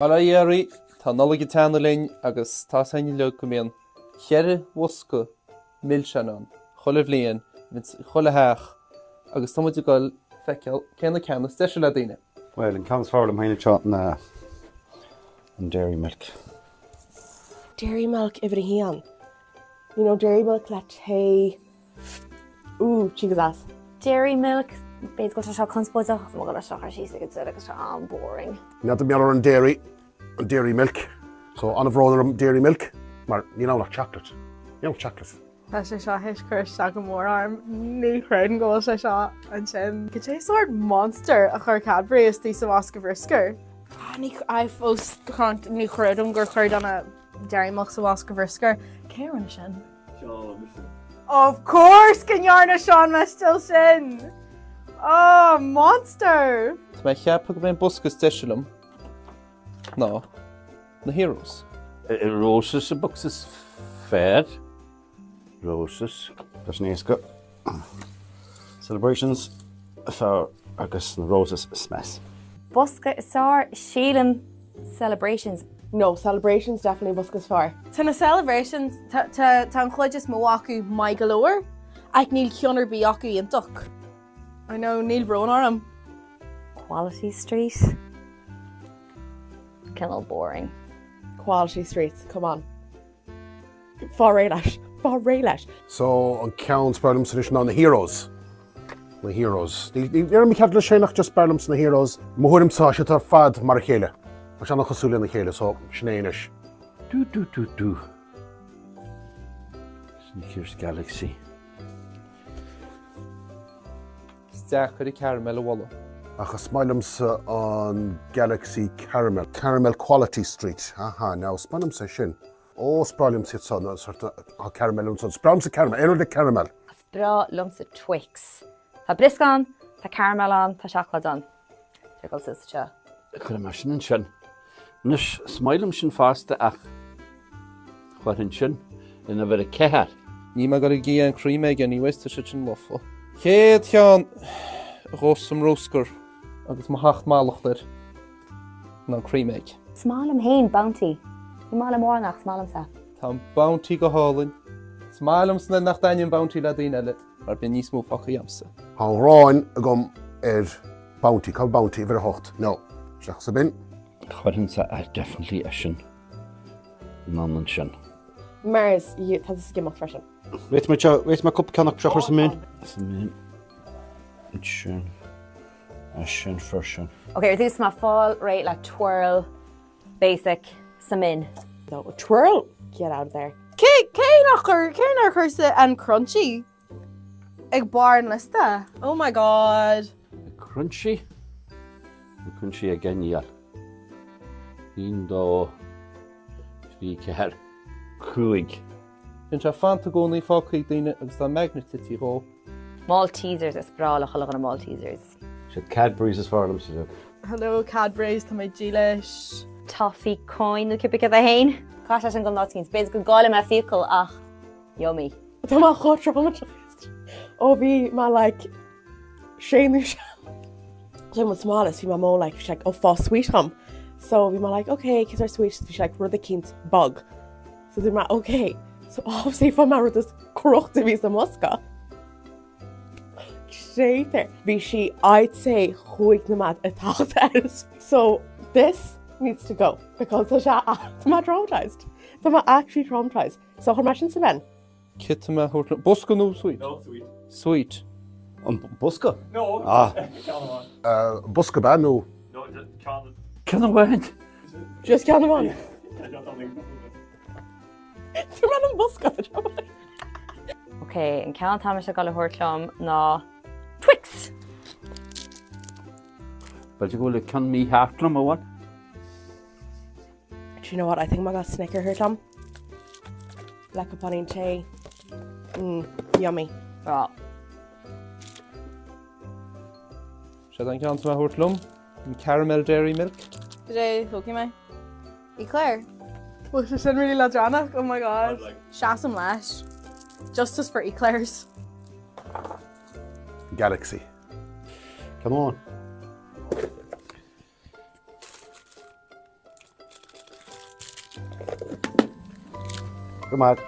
Mala iari, tá nolagi tána lein agus tá saini le go mian cheire wosca milseanan, cholah bblion, cholah heach, agus tá muid goil feiceal céanna ceanna steisiil le daoine. Well, in Cam's Farm, I'm shot in dairy milk. Dairy milk every hand. You know, dairy milk let hay. Ooh, chica's ass. Dairy milk, beit go to conspose of mo go shock she's like it's boring. Not the mirror on dairy milk. So on a roller dairy milk, but you know like chocolate. You know chocolate. Tá sé seo hiscris a go mór arm ní chrein go sé seo an sin. Go sé sort monster a chur Cadbury is tí sa wasca bhriscar. Ní I fós chant ní chreidm gur chuir anna dairy milk sa wasca bhriscar. Céan sin? Of course cinnearna Sean me still sin. Oh, monster! Tá mé cheappa go bhain busca steisiilm. No, na heroes. Roses, a box is fair. Roses. There's Niska. Celebrations for August and Roses smash. Buska sar Sheelan celebrations. No, celebrations definitely buscas far. Tá na celebrations tá chluideas mo acu mai galore ag níl ceannar bí acu an duch. I know níl brón orm. Quality Street. Kind boring. Quality streets, come on. Far Raylash. So on Count's Barlam's edition on the heroes. The heroes. You're me cadla Shenach just Barlam's na heroes. Muhurim sa shita fad marchele. Mashana khasuli na khele so shneinish. Do. Here's Galaxy. Steachar caramel walla. Achas Barlam's on Galaxy Caramel Quality Street. Aha, now Spanum sa shin. Oh, Sparlium sits on a sort of caramel and so Sprams a caramel, the caramel. Bra lumps of Twix. Tá briscan, tá caramel on, tá chocolate on. Tickles is cha. Could imagine in shin. Nish smilem shin fast ach. What in shin? In a very care. Ní me go gí an cream egg an ní westa sit sin lofa. Chéad chean rosum roscar agus ma hacht málachtar ná cream egg. Smalum hain bounty. Ní mála mór nach smalum sa. Tá bounty go hálinn. Smalum sna nach dain bounty le daine eile ar bin níos mó facha jamsa. Han ráin agam bounty, called bounty very hot. No. Shach sa bin. Chwadinsa definitely a shin. None and shin. Mars, you has a skim of freshen. Wait my cup can up shockers mean. It's shin. A shin for shin. Okay, this is my fall right like twirl basic samin. No, twirl. Get out of there. Cé nach and crunchy. Ag bar an lista. Oh my god. Crunchy again, yeah. Indo Speaker Cruig. In se fanta gcónaí fácaí daine agus tá magnetití ró. Maltesers is bra lech a Maltesers. Should Cadbury's as far as I'm Hello Cadbury's, tá mé dílis. Toffee coin, look at the hain. Gosh, I think I'm not seeing space. Good golly, my fecal. Ah, yummy. I'm not traumatized. Oh, be my like shame. So I'm smallest. My mom like she's like oh for sweet hum. So we my like okay, kids are sweet. She's like we're the king's bug. So they're like okay. So obviously if I'm out with this crook to be some muska. Straight there. Be she I'd say whoik na mat a thought. So this needs to go because I'm traumatized. I'm actually traumatized. So how much is it then? Kitma hort Buska no sweet. No, sweet. Sweet. Buska? No. Ah. Buska ba no. No, just can't. Can I wait? Just count them on. I got something. It's a random Buska. Okay, and count how much I got a hortlum. No. Twix! But you go like, can me half them or what? Do you know what? I think I got Snicker here, Tom. Black upon tea. Yummy. Oh. Se an ceanta me thuirtlumm an caramel dairy milk. Today, hook me. Eclair. Well, she's in really ladrana. Oh my god. Shasam lash. Justice for eclairs. Galaxy. Come on. Go mad.